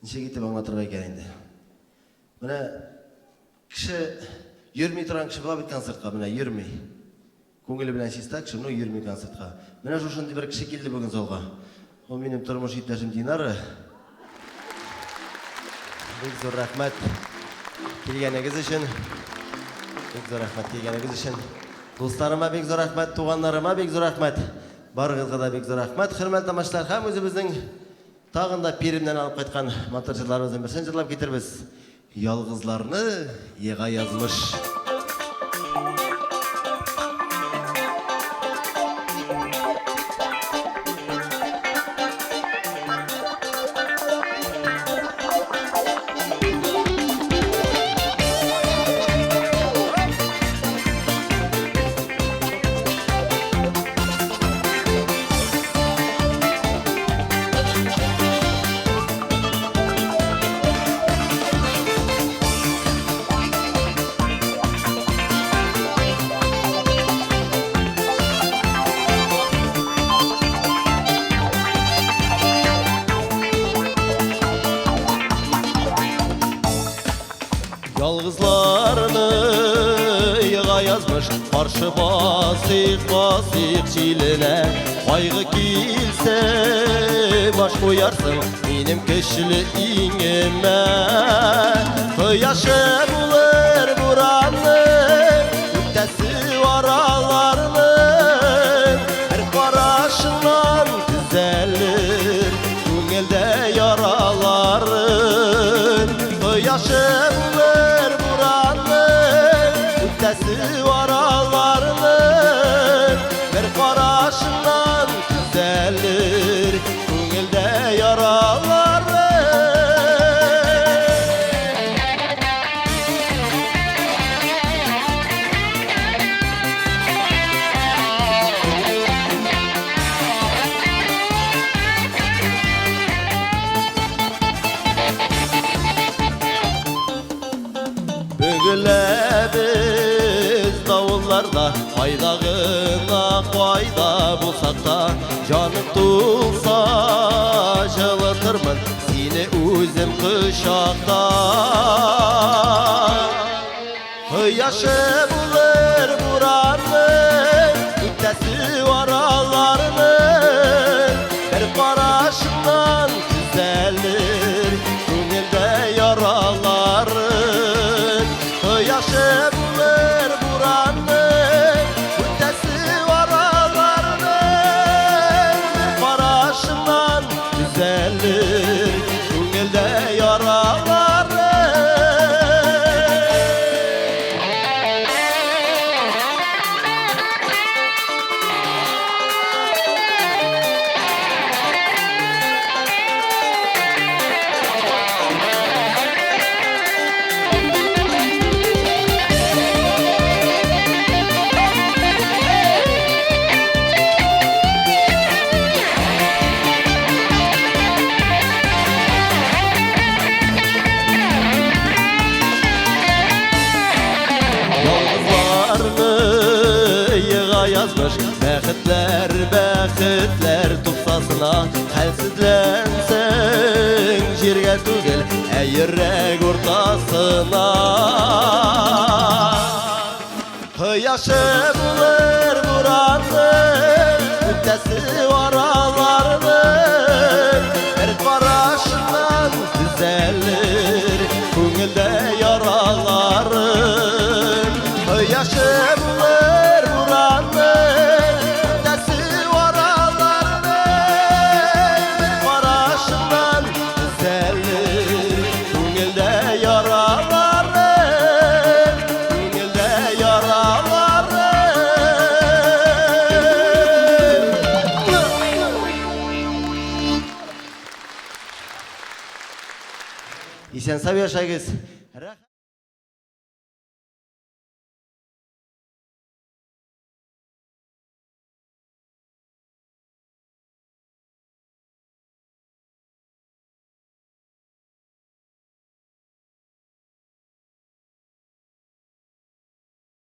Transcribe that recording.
Неше кетіп аңлатырға екен енді. Міне кіші үйірмей тұрған кіші бола бет концертқа, міне үйірмей. Көңілі білән шеста кіші, но үйірмей концертқа. Міне жошынды бір кіші келді бүгін солға. Ол менің тұрмыш иптәшім Динары. Бек зор рахмет келгеніңіз үшін. Бек зор рахмет келгеніңіз үшін. Достарыма бек зор рахмет, туғандарыма бек зор рахмет. Барығызға да бек зор рахмет. Хөрмәтле тамашалар, һәм өзіміздің тағында перімнен алып қайтқан монтажерларымыздан бірсен жырлап кетербіз. Ялғызларны еға язмыш. Yalğızlarını yığa yazmış, qarşı basıq çilinə. Qayğı kilsə baş qoyarsın benim keşliyimə. Yaşa bulur buranı, ötəsi aralarının. Her qarашından düzəlir көңілdə yaraların. Yaşa bulur buranı, ötəsi aralarının. Bir qarашından düzəlir көңілdə yaraların. Bөгіләбіз davullarda, qaydağına qayda bulsaq da. Canım tulsa жылытырмын seni özüm qışaqda. Yaşı bulur buranın, ötəsi aralarının. Bir qarашından düzəlir көңілdə yaraların. Yaşı bulur buranın, ötəsi aralarının. Bir qarашından düzəlir көңілdə yaraların. Yazmış бәхетләр тупсасына. Хәлсезләнсәң җиргә түгел, ә йөрәк уртасына. Яшы булыр буранның, ötəsi aralarının. Bir qarашından düzəlir көңілдә yaraların. Yaşı bulur buranın, ötəsi aralarının. Bir qarашından düzəlir көңілдә yaraların. Көңілдә yaraların. Исән сау яшәгез.